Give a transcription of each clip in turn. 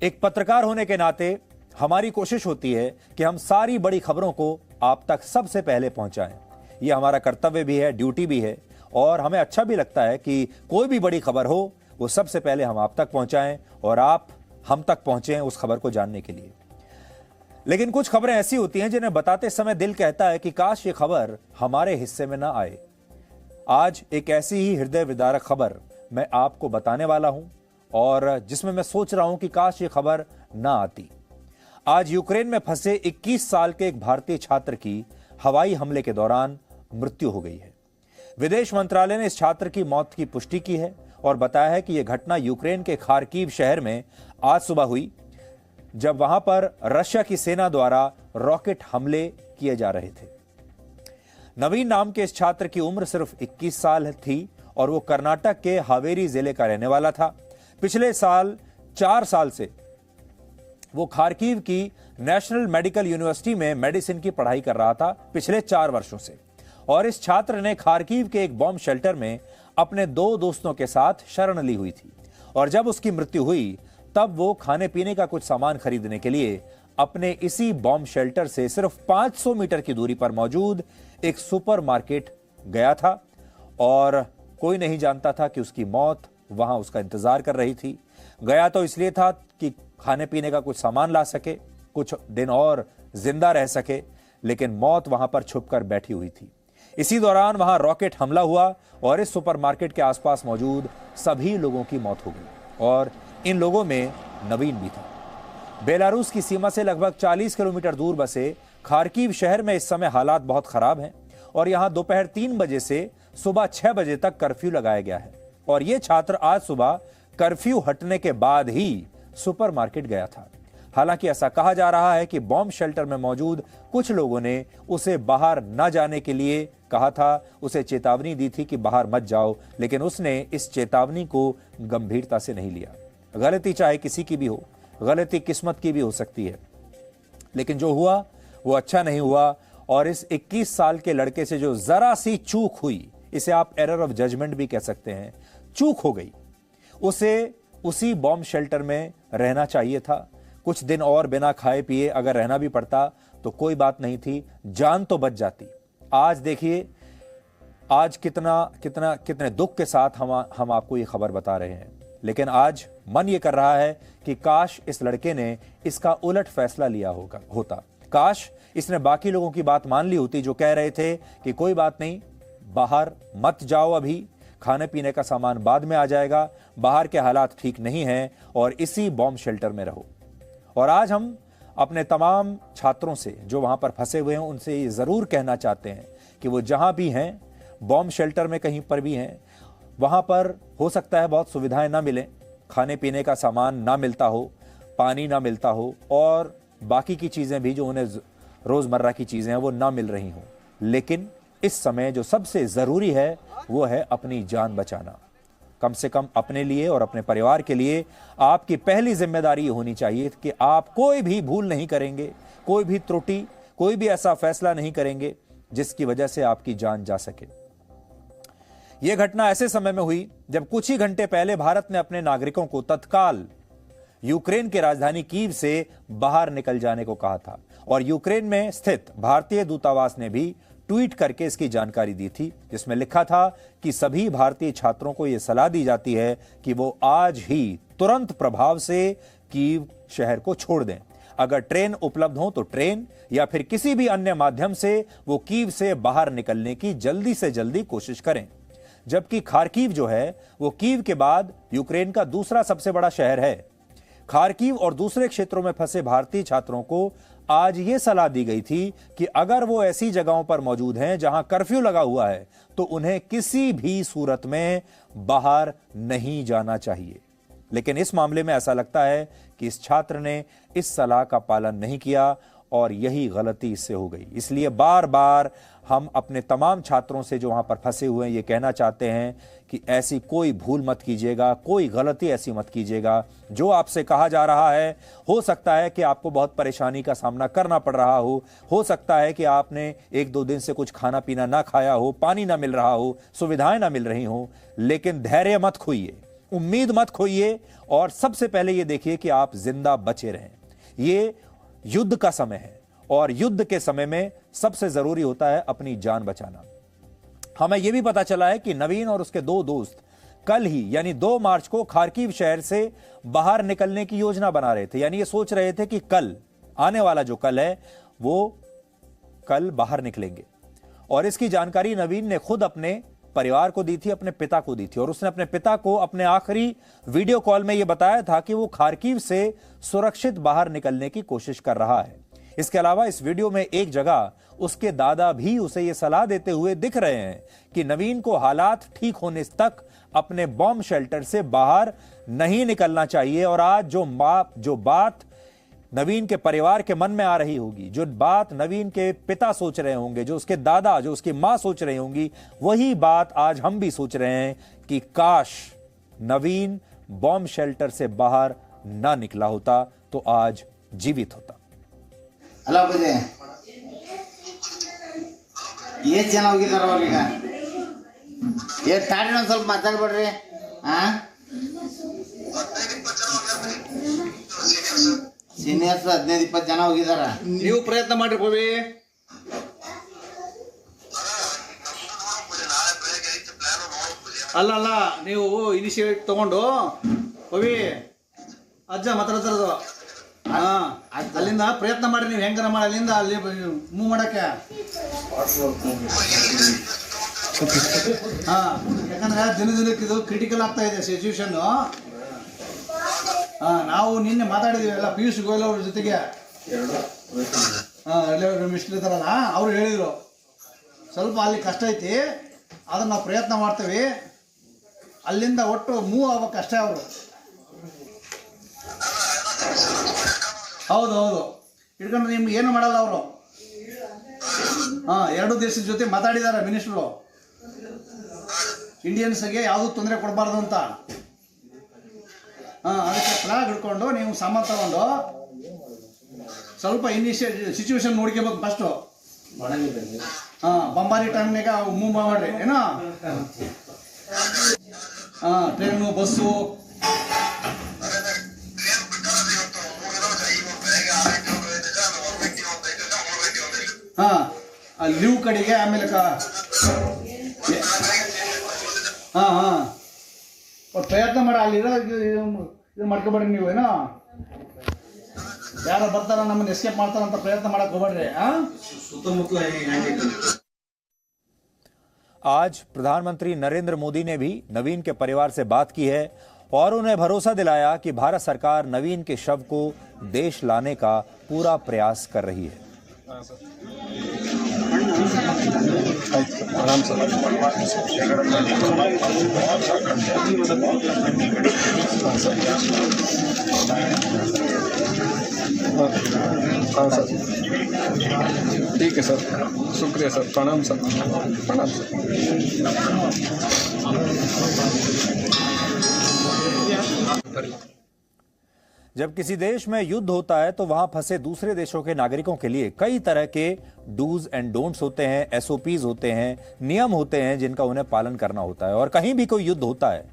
एक पत्रकार होने के नाते हमारी कोशिश होती है कि हम सारी बड़ी खबरों को आप तक सबसे पहले पहुंचाएं। यह हमारा कर्तव्य भी है, ड्यूटी भी है, और हमें अच्छा भी लगता है कि कोई भी बड़ी खबर हो वो सबसे पहले हम आप तक पहुंचाएं और आप हम तक पहुंचे उस खबर को जानने के लिए। लेकिन कुछ खबरें ऐसी होती हैं जिन्हें बताते समय दिल कहता है कि काश ये खबर हमारे हिस्से में ना आए। आज एक ऐसी ही हृदय विदारक खबर मैं आपको बताने वाला हूं और जिसमें मैं सोच रहा हूं कि काश ये खबर ना आती। आज यूक्रेन में फंसे 21 साल के एक भारतीय छात्र की हवाई हमले के दौरान मृत्यु हो गई है। विदेश मंत्रालय ने इस छात्र की मौत की पुष्टि की है और बताया है कि यह घटना यूक्रेन के खार्किव शहर में आज सुबह हुई, जब वहां पर रशिया की सेना द्वारा रॉकेट हमले किए जा रहे थे। नवीन नाम के इस छात्र की उम्र सिर्फ 21 साल थी और वो कर्नाटक के हावेरी जिले का रहने वाला था। पिछले साल 4 साल से वो खार्किव की नेशनल मेडिकल यूनिवर्सिटी में मेडिसिन की पढ़ाई कर रहा था पिछले 4 वर्षों से। और इस छात्र ने खार्किव के एक बॉम्ब शेल्टर में अपने 2 दोस्तों के साथ शरण ली हुई थी और जब उसकी मृत्यु हुई तब वो खाने पीने का कुछ सामान खरीदने के लिए अपने इसी बॉम्ब शेल्टर से सिर्फ 500 मीटर की दूरी पर मौजूद एक सुपरमार्केट गया था और कोई नहीं जानता था कि उसकी मौत वहां उसका इंतजार कर रही थी। गया तो इसलिए था कि खाने पीने का कुछ सामान ला सके, कुछ दिन और जिंदा रह सके, लेकिन मौत वहां पर छुपकर बैठी हुई थी। इसी दौरान वहां रॉकेट हमला हुआ और इस सुपरमार्केट के आसपास मौजूद सभी लोगों की मौत हो गई और इन लोगों में नवीन भी था। बेलारूस की सीमा से लगभग 40 किलोमीटर दूर बसे खार्किव शहर में इस समय हालात बहुत खराब हैं और यहां दोपहर 3 बजे से सुबह 6 बजे तक कर्फ्यू लगाया गया है और यह छात्र आज सुबह कर्फ्यू हटने के बाद ही सुपरमार्केट गया था। हालांकि ऐसा कहा जा रहा है कि बॉम्ब शेल्टर में मौजूद कुछ लोगों ने उसे बाहर न जाने के लिए कहा था, उसे चेतावनी दी थी कि बाहर मत जाओ, लेकिन उसने इस चेतावनी को गंभीरता से नहीं लिया। गलती चाहे किसी की भी हो, गलती किस्मत की भी हो सकती है, लेकिन जो हुआ वो अच्छा नहीं हुआ और इस 21 साल के लड़के से जो जरा सी चूक हुई, इसे आप एरर ऑफ जजमेंट भी कह सकते हैं, चूक हो गई। उसे उसी बॉम्ब शेल्टर में रहना चाहिए था। कुछ दिन और बिना खाए पिए अगर रहना भी पड़ता तो कोई बात नहीं थी, जान तो बच जाती। आज देखिए, आज कितने दुख के साथ हम आपको ये खबर बता रहे हैं, लेकिन आज मन ये कर रहा है कि काश इस लड़के ने इसका उलट फैसला लिया होता। काश इसने बाकी लोगों की बात मान ली होती जो कह रहे थे कि कोई बात नहीं, बाहर मत जाओ, अभी खाने पीने का सामान बाद में आ जाएगा, बाहर के हालात ठीक नहीं हैं और इसी बॉम्ब शेल्टर में रहो। और आज हम अपने तमाम छात्रों से जो वहां पर फंसे हुए हैं उनसे ये जरूर कहना चाहते हैं कि वो जहां भी हैं, बॉम्ब शेल्टर में कहीं पर भी हैं, वहां पर हो सकता है बहुत सुविधाएं ना मिलें, खाने पीने का सामान ना मिलता हो, पानी ना मिलता हो और बाकी की चीजें भी जो उन्हें रोजमर्रा की चीजें हैं वो ना मिल रही हों, लेकिन इस समय जो सबसे जरूरी है वो है अपनी जान बचाना। कम से कम अपने लिए और अपने परिवार के लिए आपकी पहली जिम्मेदारी होनी चाहिए कि आप कोई भी भूल नहीं करेंगे, कोई भी त्रुटि, कोई भी ऐसा फैसला नहीं करेंगे जिसकी वजह से आपकी जान जा सके। यह घटना ऐसे समय में हुई जब कुछ ही घंटे पहले भारत ने अपने नागरिकों को तत्काल यूक्रेन की राजधानी कीव से बाहर निकल जाने को कहा था और यूक्रेन में स्थित भारतीय दूतावास ने भी ट्वीट करके इसकी जानकारी दी थी, जिसमें लिखा था कि सभी भारतीय छात्रों को यह सलाह दी जाती है कि वो आज ही तुरंत प्रभाव से कीव शहर को छोड़ दें। अगर ट्रेन उपलब्ध हो तो ट्रेन या फिर किसी भी अन्य माध्यम से वो कीव से बाहर निकलने की जल्दी से जल्दी कोशिश करें। जबकि खार्किव जो है वो कीव के बाद यूक्रेन का दूसरा सबसे बड़ा शहर है। खार्किव और दूसरे क्षेत्रों में फंसे भारतीय छात्रों को आज यह सलाह दी गई थी कि अगर वो ऐसी जगहों पर मौजूद हैं जहां कर्फ्यू लगा हुआ है तो उन्हें किसी भी सूरत में बाहर नहीं जाना चाहिए। लेकिन इस मामले में ऐसा लगता है कि इस छात्र ने इस सलाह का पालन नहीं किया और यही गलती इससे हो गई। इसलिए बार बार हम अपने तमाम छात्रों से जो वहां पर फंसे हुए हैं ये कहना चाहते हैं कि ऐसी कोई भूल मत कीजिएगा, कोई गलती ऐसी मत कीजिएगा। जो आपसे कहा जा रहा है, हो सकता है कि आपको बहुत परेशानी का सामना करना पड़ रहा हो सकता है कि आपने 1-2 दिन से कुछ खाना पीना ना खाया हो, पानी ना मिल रहा हो, सुविधाएं ना मिल रही हो, लेकिन धैर्य मत खोइए उम्मीद मत खोइए और सबसे पहले ये देखिए कि आप जिंदा बचे रहें। ये युद्ध का समय है और युद्ध के समय में सबसे जरूरी होता है अपनी जान बचाना। हमें यह भी पता चला है कि नवीन और उसके दो दोस्त कल ही यानी 2 मार्च को खार्किव शहर से बाहर निकलने की योजना बना रहे थे। यानी ये सोच रहे थे कि कल आने वाला जो कल है वो कल बाहर निकलेंगे। और इसकी जानकारी नवीन ने खुद अपने परिवार को दी थी, अपने पिता को दी थी। और उसने अपने पिता को अपने आखिरी वीडियो कॉल में यह बताया था कि वो खार्किव से सुरक्षित बाहर निकलने की कोशिश कर रहा है। इसके अलावा इस वीडियो में एक जगह उसके दादा भी उसे यह सलाह देते हुए दिख रहे हैं कि नवीन को हालात ठीक होने तक अपने बॉम्ब शेल्टर से बाहर नहीं निकलना चाहिए। और आज जो बात नवीन के परिवार के मन में आ रही होगी, जो बात नवीन के पिता सोच रहे होंगे, जो उसके दादा, जो उसकी मां सोच रही होंगी, वही बात आज हम भी सोच रहे हैं कि काश नवीन बॉम्ब शेल्टर से बाहर ना निकला होता तो आज जीवित होता। ಅಲ್ಲ ಬುದ್ಧಿ ಏನ್ ಜನ ಹೋಗಿದಾರ ಅವ್ರೀಗ ತಾಡಿ ಒಂದ್ ಸ್ವಲ್ಪ ಮಾತಾಡ್ಬೇಡ್ರಿ ಸೀನಿಯರ್ಸ್ 15-20 ಜನ ಹೋಗಿದಾರ ನೀವು ಪ್ರಯತ್ನ ಮಾಡ್ರಿ ಪವಿ ಅಲ್ಲ ನೀವು ಇನಿಷಿಯೇಟಿವ್ ತಗೊಂಡು ಪವಿ ಅಜ್ಜ ಮಾತಾಡ್ತಾರದು ಅಲ್ಲಿಂದ ಪ್ರಯತ್ನ ಮಾಡಿ ನೀವು ಹೆಂಗಾರ ಮಾಡಿ ಅಲ್ಲಿಂದ ಅಲ್ಲಿ ಮೂವ್ ಮಾಡಕ್ಕೆ ಯಾಕಂದ್ರೆ ದಿನಕ್ಕೆ ಇದು ಕ್ರಿಟಿಕಲ್ ಆಗ್ತಾ ಇದೆ ಸಿಚುವೇಶನ್ ನಾವು ನಿನ್ನೆ ಮಾತಾಡಿದೀವಿ ಎಲ್ಲ ಪಿಯೂಷ್ ಗೋಯಲ್ ಅವ್ರ ಜೊತೆಗೆ ಮಿಸ್ಟರ್ ಇದಾರಲ್ಲ ಅವ್ರು ಹೇಳಿದ್ರು ಸ್ವಲ್ಪ ಅಲ್ಲಿ ಕಷ್ಟ ಐತಿ ಅದನ್ನ ನಾವು ಪ್ರಯತ್ನ ಮಾಡ್ತೀವಿ ಅಲ್ಲಿಂದ ಒಟ್ಟು ಮೂವ್ ಆಗ್ಬೇಕು ಅಷ್ಟೇ ಅವರು ಹೌದು ಹಿಡ್ಕೊಂಡ್ರೆ ನಿಮ್ಗೆ ಏನು ಮಾಡಲ್ಲ ಅವರು ಎರಡು ದೇಶದ ಜೊತೆ ಮಾತಾಡಿದ್ದಾರೆ ಮಿನಿಸ್ಟ್ರು ಇಂಡಿಯನ್ಸ್ಗೆ ಯಾವುದು ತೊಂದರೆ ಕೊಡಬಾರ್ದು ಅಂತ ಅದಕ್ಕೆ ಫ್ಲಾಗ್ ಹಿಡ್ಕೊಂಡು ನೀವು ಸಾಮಾನು ತಗೊಂಡು ಸ್ವಲ್ಪ ಸಿಚುವೇಶನ್ ನೋಡ್ಕೋಬೇಕು ಫಸ್ಟು ಬಂಬಾರಿ ಟೈಮ್ನಾಗ ಮೂವ್ ಮಾಡ್ರಿ ಏನೋ ಟ್ರೈನು ಬಸ್ಸು ಲೀವ್ ಕಡೆಗೆ ಆಮೇಲೆ ಪ್ರಯತ್ನ ಮಾಡ ಅಲ್ಲಿರೋ ಇದು ಮಾಡ್ಕೊಬೇಡ್ರಿ ನೀವು ಏನೋ ಯಾರು ಬರ್ತಾರ ನಮ್ಮನ್ನ ಎಸ್ಕೇಪ್ ಮಾಡ್ತಾರಂತ ಪ್ರಯತ್ನ ಮಾಡಕ್ ಹೋಗ್ಬೇಡ್ರಿ ಸುತ್ತಮುತ್ತಲ आज प्रधानमंत्री नरेंद्र मोदी ने भी नवीन के परिवार से बात की है और उन्हें भरोसा दिलाया कि भारत सरकार नवीन के शव को देश लाने का पूरा प्रयास कर रही है। हाँ सर ठीक है सर शुक्रिया सर प्रणाम सर प्रणाम सर जब किसी देश में युद्ध होता है तो वहां फंसे दूसरे देशों के नागरिकों के लिए कई तरह के डूज एंड डोंट्स होते हैं, एसओपीज होते हैं, नियम होते हैं जिनका उन्हें पालन करना होता है। और कहीं भी कोई युद्ध होता है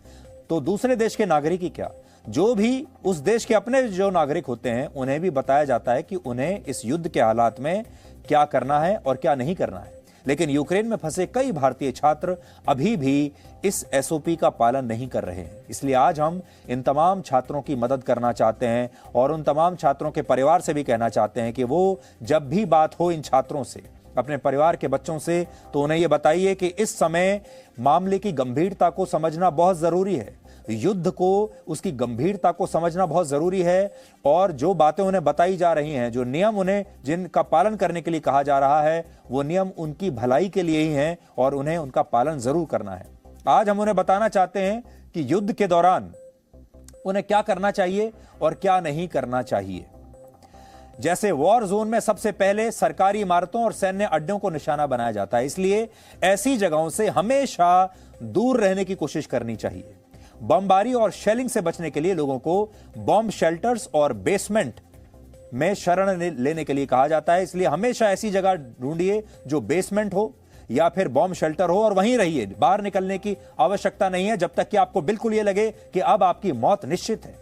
तो दूसरे देश के नागरिक ही क्या, जो भी उस देश के अपने जो नागरिक होते हैं उन्हें भी बताया जाता है कि उन्हें इस युद्ध के हालात में क्या करना है और क्या नहीं करना है। लेकिन यूक्रेन में फंसे कई भारतीय छात्र अभी भी इस एसओपी का पालन नहीं कर रहे हैं। इसलिए आज हम इन तमाम छात्रों की मदद करना चाहते हैं और उन तमाम छात्रों के परिवार से भी कहना चाहते हैं कि वो जब भी बात हो इन छात्रों से, अपने परिवार के बच्चों से, तो उन्हें यह बताइए कि इस समय मामले की गंभीरता को समझना बहुत जरूरी है, युद्ध को, उसकी गंभीरता को समझना बहुत जरूरी है। और जो बातें उन्हें बताई जा रही हैं, जो नियम उन्हें जिनका पालन करने के लिए कहा जा रहा है, वो नियम उनकी भलाई के लिए ही हैं और उन्हें उनका पालन जरूर करना है। आज हम उन्हें बताना चाहते हैं कि युद्ध के दौरान उन्हें क्या करना चाहिए और क्या नहीं करना चाहिए। जैसे वॉर जोन में सबसे पहले सरकारी इमारतों और सैन्य अड्डों को निशाना बनाया जाता है, इसलिए ऐसी जगहों से हमेशा दूर रहने की कोशिश करनी चाहिए। बमबारी और शेलिंग से बचने के लिए लोगों को बॉम्ब शेल्टर्स और बेसमेंट में शरण लेने के लिए कहा जाता है। इसलिए हमेशा ऐसी जगह ढूंढिए जो बेसमेंट हो या फिर बॉम्ब शेल्टर हो और वहीं रहिए। बाहर निकलने की आवश्यकता नहीं है जब तक कि आपको बिल्कुल यह लगे कि अब आपकी मौत निश्चित है।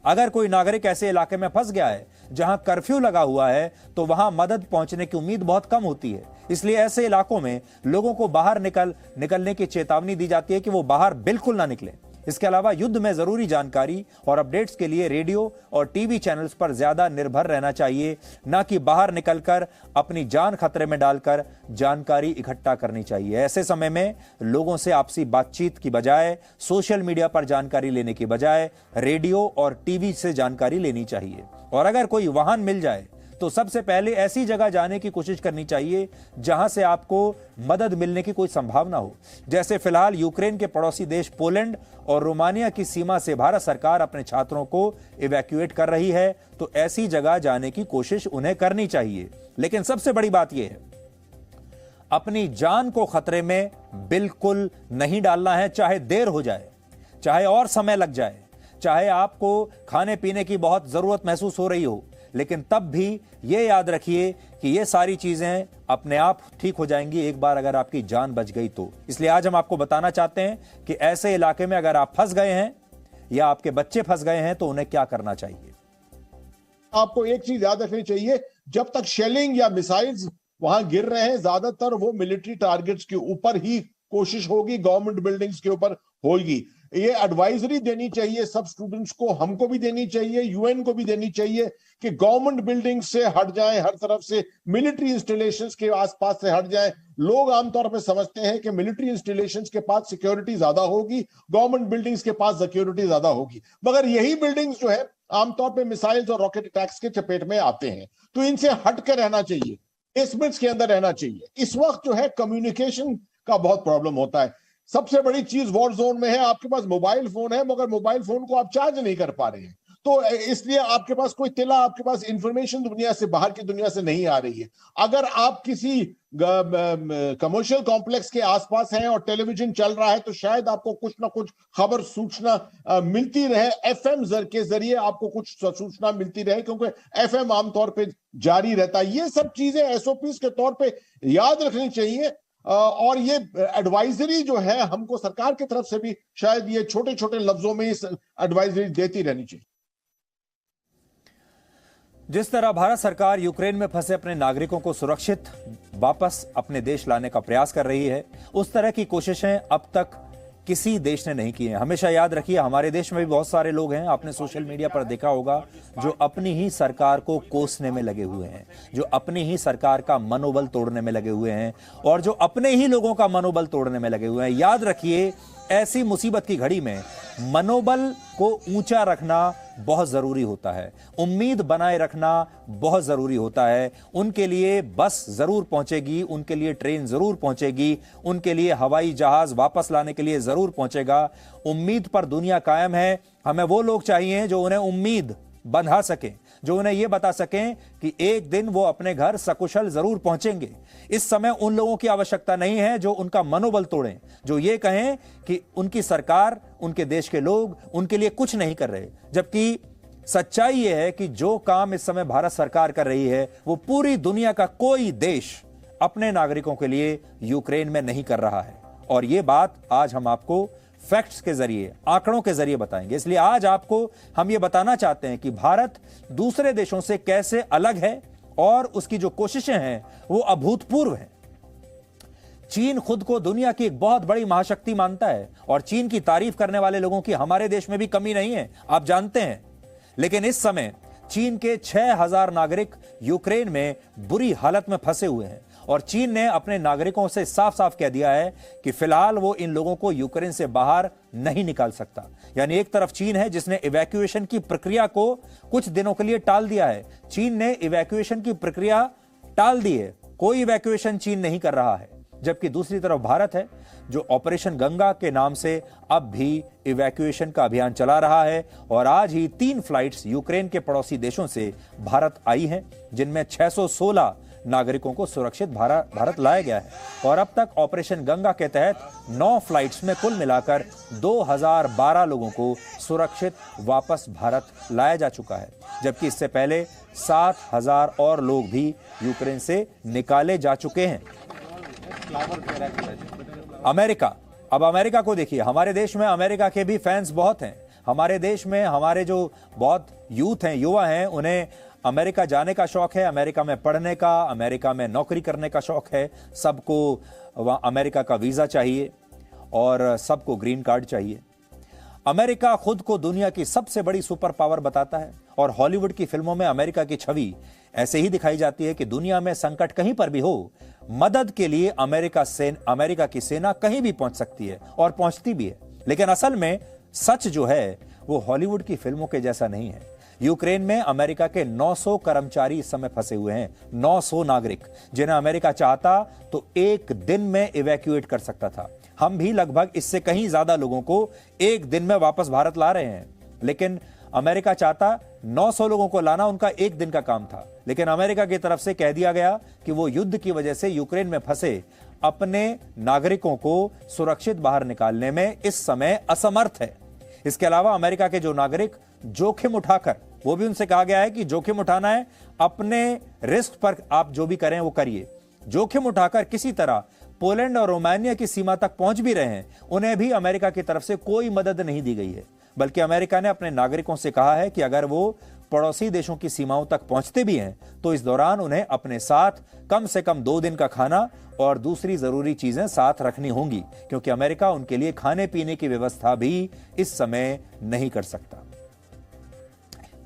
अगर कोई नागरिक ऐसे इलाके में फंस गया है जहां कर्फ्यू लगा हुआ है तो वहां मदद पहुंचने की उम्मीद बहुत कम होती है। इसलिए ऐसे इलाकों में लोगों को बाहर निकलने की चेतावनी दी जाती है कि वो बाहर बिल्कुल ना निकलें। इसके अलावा युद्ध में जरूरी जानकारी और अपडेट्स के लिए रेडियो और टीवी चैनल्स पर ज्यादा निर्भर रहना चाहिए, ना कि बाहर निकलकर अपनी जान खतरे में डालकर जानकारी इकट्ठा करनी चाहिए। ऐसे समय में लोगों से आपसी बातचीत की बजाय, सोशल मीडिया पर जानकारी लेने की बजाय रेडियो और टीवी से जानकारी लेनी चाहिए। और अगर कोई वाहन मिल जाए तो सबसे पहले ऐसी जगह जाने की कोशिश करनी चाहिए जहां से आपको मदद मिलने की कोई संभावना हो। जैसे फिलहाल यूक्रेन के पड़ोसी देश पोलैंड और रोमानिया की सीमा से भारत सरकार अपने छात्रों को इवैक्यूएट कर रही है, तो ऐसी जगह जाने की कोशिश उन्हें करनी चाहिए। लेकिन सबसे बड़ी बात यह है, अपनी जान को खतरे में बिल्कुल नहीं डालना है, चाहे देर हो जाए, चाहे और समय लग जाए, चाहे आपको खाने पीने की बहुत जरूरत महसूस हो रही हो, लेकिन तब भी यह याद रखिए कि ये सारी चीजें अपने आप ठीक हो जाएंगी एक बार अगर आपकी जान बच गई तो। इसलिए आज हम आपको बताना चाहते हैं कि ऐसे इलाके में अगर आप फंस गए हैं या आपके बच्चे फंस गए हैं तो उन्हें क्या करना चाहिए। आपको एक चीज याद रखनी चाहिए, जब तक शेलिंग या मिसाइल्स वहां गिर रहे हैं ज्यादातर वो मिलिट्री टारगेट्स के ऊपर ही कोशिश होगी, गवर्नमेंट बिल्डिंग्स के ऊपर होगी। ये एडवाइजरी देनी चाहिए सब स्टूडेंट्स को, हमको भी देनी चाहिए, यूएन को भी देनी चाहिए कि गवर्नमेंट बिल्डिंग से हट जाएं, हर तरफ से मिलिट्री इंस्टॉलेशंस के आसपास से हट जाएं। लोग आमतौर पर समझते हैं कि मिलिट्री इंस्टॉलेशंस के पास सिक्योरिटी ज्यादा होगी, गवर्नमेंट बिल्डिंग्स के पास सिक्योरिटी ज्यादा होगी, मगर यही बिल्डिंग्स जो है आमतौर पर मिसाइल्स और रॉकेट अटैक्स के चपेट में आते हैं। तो इनसे हट कर रहना चाहिए, बेसमेंट्स के अंदर रहना चाहिए। इस वक्त जो है कम्युनिकेशन का बहुत प्रॉब्लम होता है। सबसे बड़ी चीज वॉर जोन में है, आपके पास मोबाइल फोन है मगर मोबाइल फोन को आप चार्ज नहीं कर पा रहे हैं, तो इसलिए आपके पास कोई तिला, आपके पास इंफॉर्मेशन दुनिया से, बाहर की दुनिया से नहीं आ रही है। अगर आप किसी कमर्शियल कॉम्प्लेक्स के आसपास हैं और टेलीविजन चल रहा है तो शायद आपको कुछ ना कुछ खबर सूचना मिलती रहे, एफएम के जरिए आपको कुछ सूचना मिलती रहे, क्योंकि एफएम आमतौर पे जारी रहता है। ये सब चीजें एसओपीज के तौर पे याद रखनी चाहिए। और ये एडवाइजरी जो है हमको सरकार की तरफ से भी शायद ये छोटे छोटे लफ्जों में इस एडवाइजरी देती रहनी चाहिए। जिस तरह भारत सरकार यूक्रेन में फंसे अपने नागरिकों को सुरक्षित वापस अपने देश लाने का प्रयास कर रही है, उस तरह की कोशिशें अब तक किसी देश ने नहीं की है। हमेशा याद रखिए, हमारे देश में भी बहुत सारे लोग हैं, आपने सोशल मीडिया पर देखा होगा, जो अपनी ही सरकार को कोसने में लगे हुए हैं, जो अपनी ही सरकार का मनोबल तोड़ने में लगे हुए हैं और जो अपने ही लोगों का मनोबल तोड़ने में लगे हुए हैं। याद रखिए, ऐसी मुसीबत की घड़ी में मनोबल को ऊंचा रखना बहुत जरूरी होता है, उम्मीद बनाए रखना बहुत जरूरी होता है। उनके लिए बस जरूर पहुंचेगी, उनके लिए ट्रेन जरूर पहुंचेगी, उनके लिए हवाई जहाज वापस लाने के लिए जरूर पहुंचेगा। उम्मीद पर दुनिया कायम है। हमें वो लोग चाहिए जो उन्हें उम्मीद बंधा सकें, जो उन्हें यह बता सकें कि एक दिन वो अपने घर सकुशल जरूर पहुंचेंगे। इस समय उन लोगों की आवश्यकता नहीं है जो उनका मनोबल तोड़ें, जो ये कहें कि उनकी सरकार, उनके देश के लोग उनके लिए कुछ नहीं कर रहे। जबकि सच्चाई यह है कि जो काम इस समय भारत सरकार कर रही है वो पूरी दुनिया का कोई देश अपने नागरिकों के लिए यूक्रेन में नहीं कर रहा है। और ये बात आज हम आपको फैक्ट्स के जरिए, आंकड़ों के जरिए बताएंगे। इसलिए आज आपको हम ये बताना चाहते हैं कि भारत दूसरे देशों से कैसे अलग है और उसकी जो कोशिशें हैं वो अभूतपूर्व हैं। चीन खुद को दुनिया की एक बहुत बड़ी महाशक्ति मानता है और चीन की तारीफ करने वाले लोगों की हमारे देश में भी कमी नहीं है, आप जानते हैं। लेकिन इस समय चीन के 6000 नागरिक यूक्रेन में बुरी हालत में फंसे हुए हैं और चीन ने अपने नागरिकों से साफ साफ कह दिया है कि फिलहाल वो इन लोगों को यूक्रेन से बाहर नहीं निकाल सकता। यानी एक तरफ चीन है जिसने इवैक्यूएशन की प्रक्रिया को कुछ दिनों के लिए टाल दिया है। चीन ने इवैक्यूएशन की प्रक्रिया टाल दी है, कोई इवैक्यूएशन चीन नहीं कर रहा है। जबकि दूसरी तरफ भारत है जो ऑपरेशन गंगा के नाम से अब भी इवैक्यूएशन का अभियान चला रहा है। और आज ही 3 फ्लाइट्स यूक्रेन के पड़ोसी देशों से भारत आई हैं, जिनमें 616 नागरिकों को सुरक्षित भारत लाया गया है। और अब तक ऑपरेशन गंगा के तहत 9 फ्लाइट्स में कुल मिलाकर 2012 लोगों को सुरक्षित वापस भारत लाया जा चुका है। जबकि इससे पहले 7000 और लोग भी यूक्रेन से निकाले जा चुके हैं। अमेरिका, अब अमेरिका को देखिए, हमारे देश में अमेरिका के भी फैंस बहुत हैं। हमारे देश में हमारे जो बहुत यूथ हैं, युवा हैं, उन्हें अमेरिका जाने का शौक है, अमेरिका में पढ़ने का, अमेरिका में नौकरी करने का शौक है। सबको वहाँ अमेरिका का वीज़ा चाहिए और सबको ग्रीन कार्ड चाहिए। अमेरिका खुद को दुनिया की सबसे बड़ी सुपर पावर बताता है और हॉलीवुड की फिल्मों में अमेरिका की छवि ऐसे ही दिखाई जाती है कि दुनिया में संकट कहीं पर भी हो, मदद के लिए अमेरिका की सेना कहीं भी पहुंच सकती है और पहुंचती भी है। लेकिन असल में सच जो है वो हॉलीवुड की फिल्मों के जैसा नहीं है। यूक्रेन में अमेरिका के 900 कर्मचारी इस समय फंसे हुए हैं, 900 नागरिक, जिन्हें अमेरिका चाहता तो एक दिन में इवैक्यूएट कर सकता था। हम भी लगभग इससे कहीं ज्यादा लोगों को एक दिन में वापस भारत ला रहे हैं, लेकिन अमेरिका चाहता 900 लोगों को लाना उनका एक दिन का काम था। लेकिन अमेरिका की तरफ से कह दिया गया कि वो युद्ध की वजह से यूक्रेन में फंसे अपने नागरिकों को सुरक्षित बाहर निकालने में इस समय असमर्थ है। इसके अलावा अमेरिका के जो नागरिक जोखिम उठाकर, वो भी उनसे कहा गया है कि जोखिम उठाना है, अपने रिस्क पर आप जो भी करें वो करिए। जोखिम उठाकर किसी तरह पोलैंड और रोमानिया की सीमा तक पहुंच भी रहे हैं, उन्हें भी अमेरिका की तरफ से कोई मदद नहीं दी गई है। बल्कि अमेरिका ने अपने नागरिकों से कहा है कि अगर वो पड़ोसी देशों की सीमाओं तक पहुंचते भी हैं तो इस दौरान उन्हें अपने साथ कम से कम 2 दिन का खाना और दूसरी जरूरी चीजें साथ रखनी होंगी, क्योंकि अमेरिका उनके लिए खाने पीने की व्यवस्था भी इस समय नहीं कर सकता।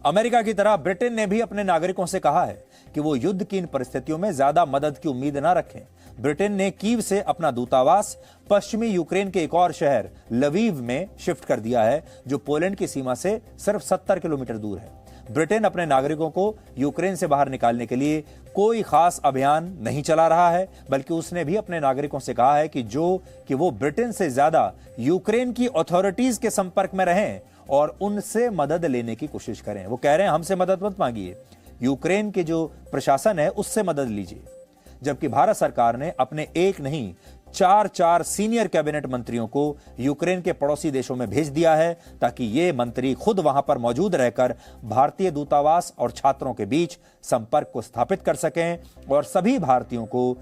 अमेरिका की तरह ब्रिटेन ने भी अपने नागरिकों से कहा है कि वो युद्ध की इन परिस्थितियों में ज्यादा मदद की उम्मीद न रखें। ब्रिटेन ने कीव से अपना दूतावास पश्चिमी यूक्रेन के एक और शहर लवीव में शिफ्ट कर दिया है, जो पोलैंड की सीमा से सिर्फ 70 किलोमीटर दूर है। ब्रिटेन अपने नागरिकों को यूक्रेन से बाहर निकालने के लिए कोई खास अभियान नहीं चला रहा है, बल्कि उसने भी अपने नागरिकों से कहा है कि वो ब्रिटेन से ज्यादा यूक्रेन की अथॉरिटीज के संपर्क में रहें और उनसे मदद लेने की कोशिश करें। वो कह रहे हैं हमसे मदद मत मांगिए, यूक्रेन के जो प्रशासन है उससे मदद लीजिए। जबकि भारत सरकार ने अपने एक नहीं 4 सीनियर कैबिनेट मंत्रियों को यूक्रेन के पड़ोसी देशों में भेज दिया है, ताकि ये मंत्री खुद वहां पर मौजूद रहकर भारतीय दूतावास और छात्रों के बीच संपर्क को स्थापित कर सकें और सभी भारतीयों को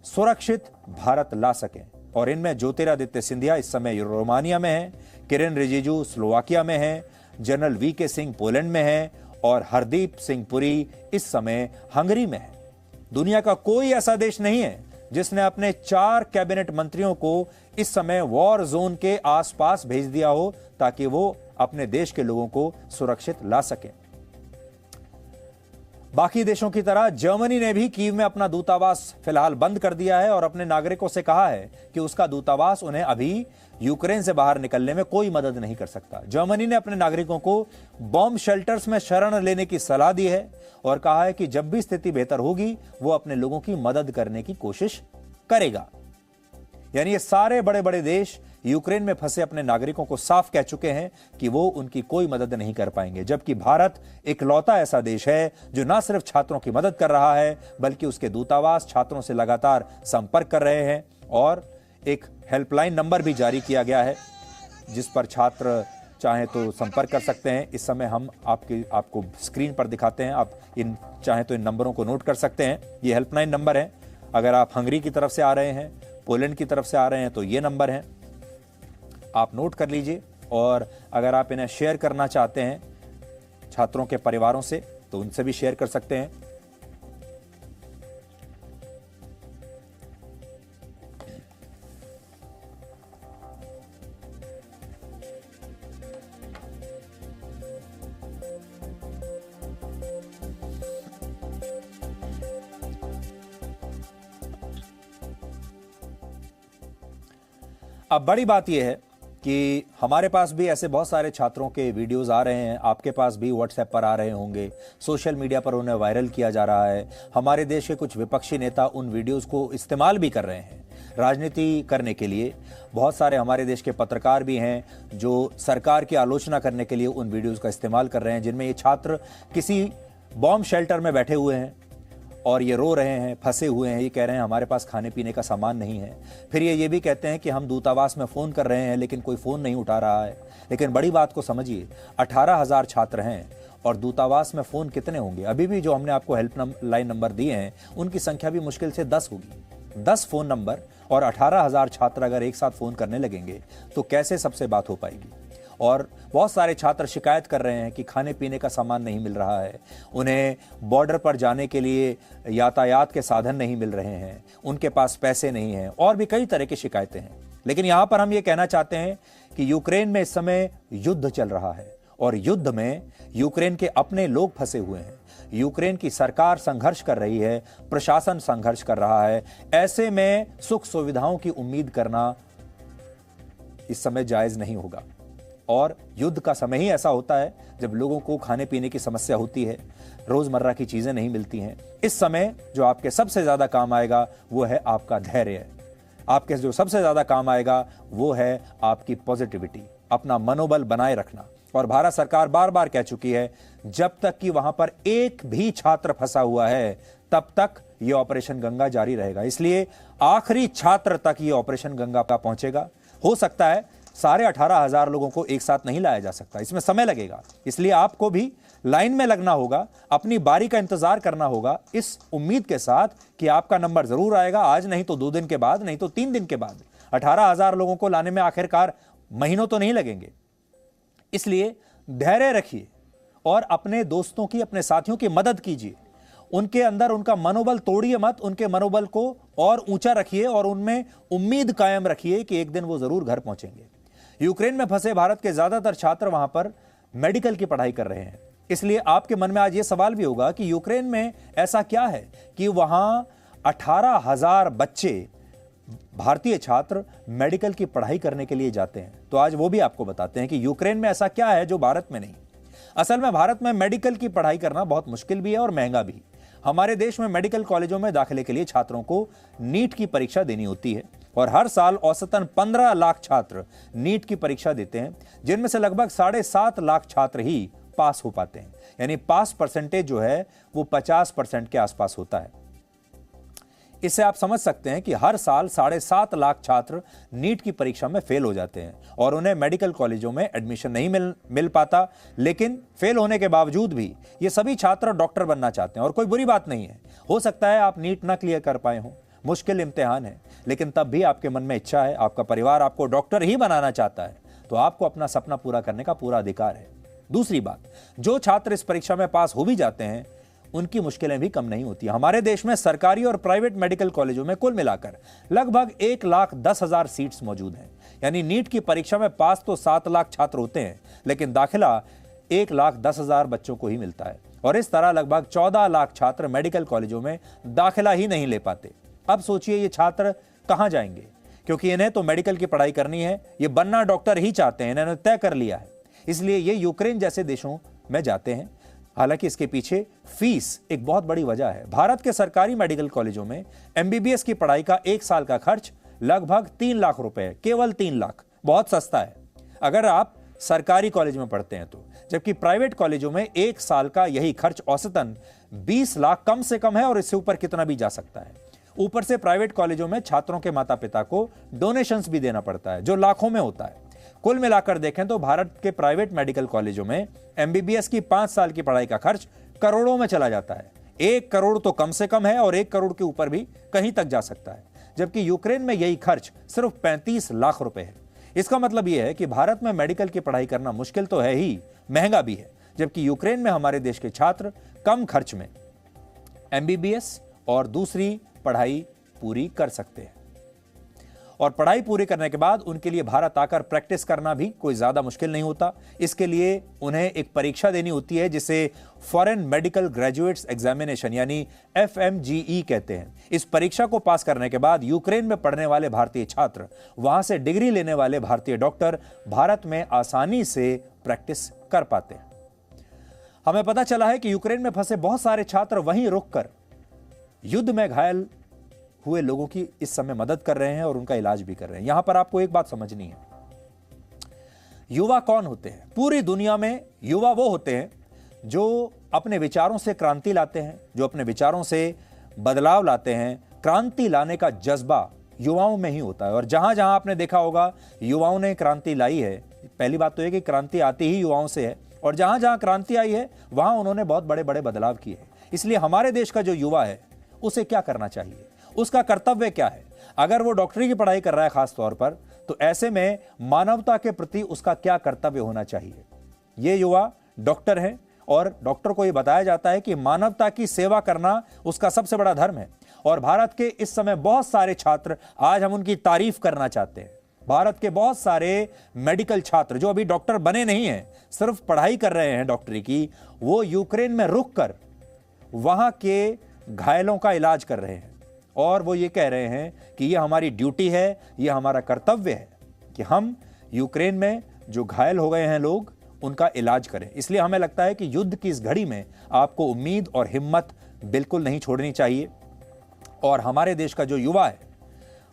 सुरक्षित भारत ला सकें। और इनमें ज्योतिरादित्य सिंधिया इस समय रोमानिया में हैं, किरेन रिजिजू स्लोवाकिया में हैं, जनरल वीके सिंह पोलैंड में हैं और हरदीप सिंह पुरी इस समय हंगरी में हैं। दुनिया का कोई ऐसा देश नहीं है जिसने अपने 4 कैबिनेट मंत्रियों को इस समय वॉर जोन के आसपास भेज दिया हो ताकि वो अपने देश के लोगों को सुरक्षित ला सकें। बाकी देशों की तरह जर्मनी ने भी कीव में अपना दूतावास फिलहाल बंद कर दिया है और अपने नागरिकों से कहा है कि उसका दूतावास उन्हें अभी यूक्रेन से बाहर निकलने में कोई मदद नहीं कर सकता। जर्मनी ने अपने नागरिकों को बॉम्ब शेल्टर्स में शरण लेने की सलाह दी है और कहा है कि जब भी स्थिति बेहतर होगी वो अपने लोगों की मदद करने की कोशिश करेगा। यानी ये सारे बड़े बड़े देश यूक्रेन में फंसे अपने नागरिकों को साफ कह चुके हैं कि वो उनकी कोई मदद नहीं कर पाएंगे, जबकि भारत इकलौता ऐसा देश है जो न सिर्फ छात्रों की मदद कर रहा है बल्कि उसके दूतावास छात्रों से लगातार संपर्क कर रहे हैं और एक हेल्पलाइन नंबर भी जारी किया गया है जिस पर छात्र चाहें तो संपर्क कर सकते हैं। इस समय हम आपको स्क्रीन पर दिखाते हैं, आप चाहें तो इन नंबरों को नोट कर सकते हैं। ये हेल्पलाइन नंबर है। अगर आप हंगरी की तरफ से आ रहे हैं, पोलैंड की तरफ से आ रहे हैं तो ये नंबर है, आप नोट कर लीजिए। और अगर आप इन्हें शेयर करना चाहते हैं छात्रों के परिवारों से तो उनसे भी शेयर कर सकते हैं। अब बड़ी बात यह है कि हमारे पास भी ऐसे बहुत सारे छात्रों के वीडियोस आ रहे हैं, आपके पास भी व्हाट्सएप पर आ रहे होंगे, सोशल मीडिया पर उन्हें वायरल किया जा रहा है। हमारे देश के कुछ विपक्षी नेता उन वीडियोस को इस्तेमाल भी कर रहे हैं राजनीति करने के लिए। बहुत सारे हमारे देश के पत्रकार भी हैं जो सरकार की आलोचना करने के लिए उन वीडियोज़ का इस्तेमाल कर रहे हैं, जिनमें ये छात्र किसी बॉम्ब शेल्टर में बैठे हुए हैं और ये रो रहे हैं, फंसे हुए हैं, ये कह रहे हैं हमारे पास खाने पीने का सामान नहीं है। फिर ये भी कहते हैं कि हम दूतावास में फ़ोन कर रहे हैं लेकिन कोई फ़ोन नहीं उठा रहा है। लेकिन बड़ी बात को समझिए, 18,000 छात्र हैं और दूतावास में फ़ोन कितने होंगे? अभी भी जो हमने आपको हेल्पलाइन नंबर दिए हैं उनकी संख्या भी मुश्किल से 10 होगी। 10 फोन नंबर और 18,000 छात्र अगर एक साथ फोन करने लगेंगे तो कैसे सबसे बात हो पाएगी। और बहुत सारे छात्र शिकायत कर रहे हैं कि खाने पीने का सामान नहीं मिल रहा है, उन्हें बॉर्डर पर जाने के लिए यातायात के साधन नहीं मिल रहे हैं, उनके पास पैसे नहीं हैं, और भी कई तरह की शिकायतें हैं। लेकिन यहां पर हम ये कहना चाहते हैं कि यूक्रेन में इस समय युद्ध चल रहा है और युद्ध में यूक्रेन के अपने लोग फंसे हुए हैं। यूक्रेन की सरकार संघर्ष कर रही है, प्रशासन संघर्ष कर रहा है। ऐसे में सुख सुविधाओं की उम्मीद करना इस समय जायज नहीं होगा। और युद्ध का समय ही ऐसा होता है जब लोगों को खाने पीने की समस्या होती है, रोजमर्रा की चीजें नहीं मिलती हैं। इस समय जो आपके सबसे ज्यादा काम आएगा वो है आपका धैर्य। आपके जो सबसे ज्यादा काम आएगा वो है आपकी पॉजिटिविटी, अपना मनोबल बनाए रखना। और भारत सरकार बार बार कह चुकी है जब तक कि वहां पर एक भी छात्र फंसा हुआ है तब तक यह ऑपरेशन गंगा जारी रहेगा। इसलिए आखिरी छात्र तक यह ऑपरेशन गंगा का पहुंचेगा। हो सकता है 18,500 लोगों को एक साथ नहीं लाया जा सकता, इसमें समय लगेगा। इसलिए आपको भी लाइन में लगना होगा, अपनी बारी का इंतजार करना होगा, इस उम्मीद के साथ कि आपका नंबर जरूर आएगा, आज नहीं तो 2 दिन के बाद, नहीं तो 3 दिन के बाद। 18,000 लोगों को लाने में आखिरकार महीनों तो नहीं लगेंगे। इसलिए धैर्य रखिए और अपने दोस्तों की, अपने साथियों की मदद कीजिए। उनके अंदर उनका मनोबल तोड़िए मत, उनके मनोबल को और ऊंचा रखिए और उनमें उम्मीद कायम रखिए कि एक दिन वो जरूर घर पहुंचेंगे। यूक्रेन में फंसे भारत के ज्यादातर छात्र वहां पर मेडिकल की पढ़ाई कर रहे हैं। इसलिए आपके मन में आज यह सवाल भी होगा कि यूक्रेन में ऐसा क्या है कि वहां 18,000 बच्चे, भारतीय छात्र मेडिकल की पढ़ाई करने के लिए जाते हैं। तो आज वो भी आपको बताते हैं कि यूक्रेन में ऐसा क्या है जो भारत में नहीं। असल में भारत में मेडिकल की पढ़ाई करना बहुत मुश्किल भी है और महंगा भी। हमारे देश में मेडिकल कॉलेजों में दाखिले के लिए छात्रों को नीट की परीक्षा देनी होती है और हर साल औसतन 15 लाख छात्र नीट की परीक्षा देते हैं, जिनमें से लगभग 7.5 लाख छात्र ही पास हो पाते हैं। यानी पास परसेंटेज जो है वो 50% के आसपास होता है। इससे आप समझ सकते हैं कि हर साल 7.5 लाख छात्र नीट की परीक्षा में फेल हो जाते हैं और उन्हें मेडिकल कॉलेजों में एडमिशन नहीं मिल पाता। लेकिन फेल होने के बावजूद भी ये सभी छात्र डॉक्टर बनना चाहते हैं और कोई बुरी बात नहीं है। हो सकता है आप नीट ना क्लियर कर पाए हों, मुश्किल इम्तिहान है, लेकिन तब भी आपके मन में इच्छा है, आपका परिवार आपको डॉक्टर ही बनाना चाहता है, तो आपको अपना सपना पूरा करने का पूरा अधिकार है। दूसरी बात, जो छात्र इस परीक्षा में पास हो भी जाते हैं उनकी मुश्किलें भी कम नहीं होती। हमारे देश में सरकारी और प्राइवेट मेडिकल कॉलेजों में कुल मिलाकर लगभग 1,10,000 सीट्स मौजूद हैं। यानी नीट की परीक्षा में पास तो 7 लाख छात्र होते हैं, लेकिन दाखिला 1,10,000 बच्चों को ही मिलता है और इस तरह लगभग 14 लाख छात्र मेडिकल कॉलेजों में दाखिला ही नहीं ले पाते। अब सोचिए ये छात्र कहां जाएंगे, क्योंकि इन्हें तो मेडिकल की पढ़ाई करनी है, ये बनना डॉक्टर ही चाहते हैं, इन्होंने तय कर लिया है। इसलिए ये यूक्रेन जैसे देशों में जाते हैं। हालांकि इसके पीछे फीस एक बहुत बड़ी वजह है। भारत के सरकारी मेडिकल कॉलेजों में एमबीबीएस की पढ़ाई का 1 साल का खर्च लगभग 3 लाख रुपए है, केवल 3 लाख, बहुत सस्ता है अगर आप सरकारी कॉलेज में पढ़ते हैं तो। जबकि प्राइवेट कॉलेजों में 1 साल का यही खर्च औसतन 20 लाख कम से कम है और इससे ऊपर कितना भी जा सकता है। ऊपर से प्राइवेट कॉलेजों में छात्रों के माता पिता को डोनेशंस भी देना पड़ता है जो लाखों में होता है। कुल मिलाकर देखें तो भारत के प्राइवेट मेडिकल कॉलेजों में एमबीबीएस की 5 साल की पढ़ाई का खर्च करोड़ों में चला जाता है। 1 करोड़ तो कम से कम है और 1 करोड़ के ऊपर भी कहीं तक जा सकता है। जबकि यूक्रेन में यही खर्च सिर्फ 35 लाख रुपए है। इसका मतलब यह है कि भारत में मेडिकल की पढ़ाई करना मुश्किल तो है ही, महंगा भी है। जबकि यूक्रेन में हमारे देश के छात्र कम खर्च में एमबीबीएस और दूसरी पढ़ाई पूरी कर सकते हैं और पढ़ाई पूरी करने के बाद उनके लिए भारत आकर प्रैक्टिस करना भी कोई ज्यादा मुश्किल नहीं होता। इसके लिए उन्हें एक परीक्षा देनी होती है जिसे फॉरेन मेडिकल ग्रेजुएट्स एग्जामिनेशन यानी FMGE कहते हैं। इस परीक्षा को पास करने के बाद यूक्रेन में पढ़ने वाले भारतीय छात्र, वहां से डिग्री लेने वाले भारतीय डॉक्टर भारत में आसानी से प्रैक्टिस कर पाते हैं। हमें पता चला है कि यूक्रेन में फंसे बहुत सारे छात्र वहीं रुककर युद्ध में घायल हुए लोगों की इस समय मदद कर रहे हैं और उनका इलाज भी कर रहे हैं। यहां पर आपको एक बात समझनी है, युवा कौन होते हैं? पूरी दुनिया में युवा वो होते हैं जो अपने विचारों से क्रांति लाते हैं, जो अपने विचारों से बदलाव लाते हैं। क्रांति लाने का जज्बा युवाओं में ही होता है और जहां जहां आपने देखा होगा युवाओं ने क्रांति लाई है, पहली बात तो यह कि क्रांति आती ही युवाओं से है और जहां जहां क्रांति आई है वहां उन्होंने बहुत बड़े बड़े बदलाव किए हैं। इसलिए हमारे देश का जो युवा है उसे क्या करना चाहिए? उसका कर्तव्य क्या है। अगर वो डॉक्टरी की पढ़ाई कर रहा है खास तौर पर, तो ऐसे में मानवता के प्रति उसका क्या कर्तव्य होना चाहिए। ये युवा डॉक्टर है और डॉक्टर को ये बताया जाता है कि मानवता की सेवा करना उसका सबसे बड़ा धर्म है। और भारत के इस समय बहुत सारे छात्र, आज हम उनकी तारीफ करना चाहते हैं। भारत के बहुत सारे मेडिकल छात्र जो अभी डॉक्टर बने नहीं हैं, सिर्फ पढ़ाई कर रहे हैं डॉक्टरी की, वो यूक्रेन में रुककर वहां के घायलों का इलाज कर रहे हैं। और वो ये कह रहे हैं कि ये हमारी ड्यूटी है, ये हमारा कर्तव्य है कि हम यूक्रेन में जो घायल हो गए हैं लोग, उनका इलाज करें। इसलिए हमें लगता है कि युद्ध की इस घड़ी में आपको उम्मीद और हिम्मत बिल्कुल नहीं छोड़नी चाहिए। और हमारे देश का जो युवा है,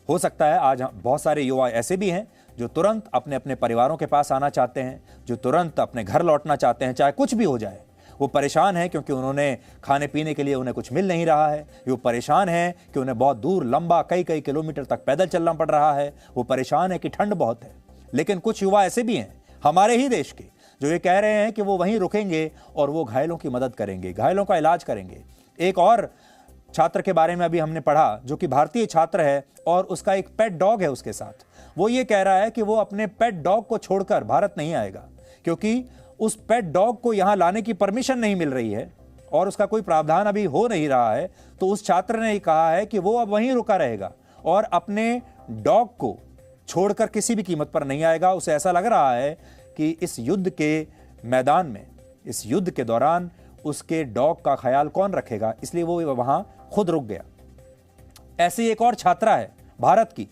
हो सकता है आज बहुत सारे युवा ऐसे भी हैं जो तुरंत अपने अपने परिवारों के पास आना चाहते हैं, जो तुरंत अपने घर लौटना चाहते हैं, चाहे कुछ भी हो जाए। वो परेशान हैं क्योंकि उन्होंने खाने पीने के लिए उन्हें कुछ मिल नहीं रहा है। वो परेशान हैं कि उन्हें बहुत दूर लंबा कई कई किलोमीटर तक पैदल चलना पड़ रहा है। वो परेशान है कि ठंड बहुत है। लेकिन कुछ युवा ऐसे भी हैं हमारे ही देश के, जो ये कह रहे हैं कि वो वहीं रुकेंगे और वो घायलों की मदद करेंगे, घायलों का इलाज करेंगे। एक और छात्र के बारे में अभी हमने पढ़ा जो कि भारतीय छात्र है और उसका एक पेट डॉग है उसके साथ। वो ये कह रहा है कि वो अपने पेट डॉग को छोड़कर भारत नहीं आएगा क्योंकि उस पेट डॉग को यहां लाने की परमिशन नहीं मिल रही है और उसका कोई प्रावधान अभी हो नहीं रहा है। तो उस छात्र ने कहा है कि वो अब वहीं रुका रहेगा और अपने डॉग को छोड़कर किसी भी कीमत पर नहीं आएगा। उसे ऐसा लग रहा है कि इस युद्ध के मैदान में, इस युद्ध के दौरान उसके डॉग का ख्याल कौन रखेगा, इसलिए वो वहां खुद रुक गया। ऐसी एक और छात्रा है भारत की,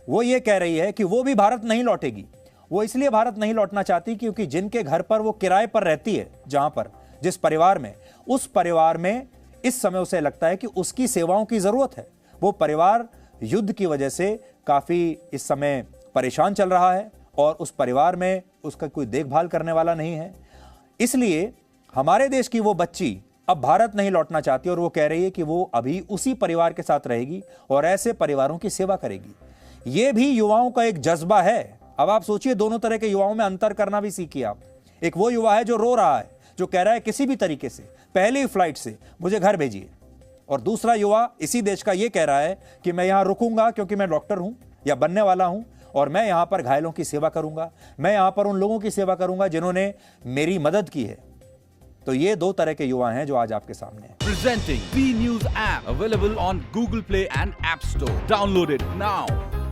वो ये कह रही है कि वो भी भारत नहीं लौटेगी। वो इसलिए भारत नहीं लौटना चाहती क्योंकि जिनके घर पर वो किराए पर रहती है, जहां पर जिस परिवार में, उस परिवार में इस समय उसे लगता है कि उसकी सेवाओं की जरूरत है। वो परिवार युद्ध की वजह से काफी इस समय परेशान चल रहा है और उस परिवार में उसका कोई देखभाल करने वाला नहीं है। इसलिए हमारे देश की वो बच्ची अब भारत नहीं लौटना चाहती और वो कह रही है कि वो अभी उसी परिवार के साथ रहेगी और ऐसे परिवारों की सेवा करेगी। ये भी युवाओं का एक जज्बा है। अब आप सोचिए, दोनों तरह के युवाओं में अंतर करना भी सीखिए आप। एक वो युवा है जो रो रहा है, जो कह रहा है किसी भी तरीके से पहली फ्लाइट से मुझे घर भेजिए, और दूसरा युवा इसी देश का ये कह रहा है कि मैं यहां रुकूंगा क्योंकि मैं डॉक्टर हूं या बनने वाला हूं और मैं यहां पर घायलों की सेवा करूंगा, मैं यहां पर उन लोगों की सेवा करूंगा जिन्होंने मेरी मदद की है। तो ये दो तरह के युवा हैं जो आज आपके सामने हैं। Presenting B News app available on Google Play and App Store. Download it now.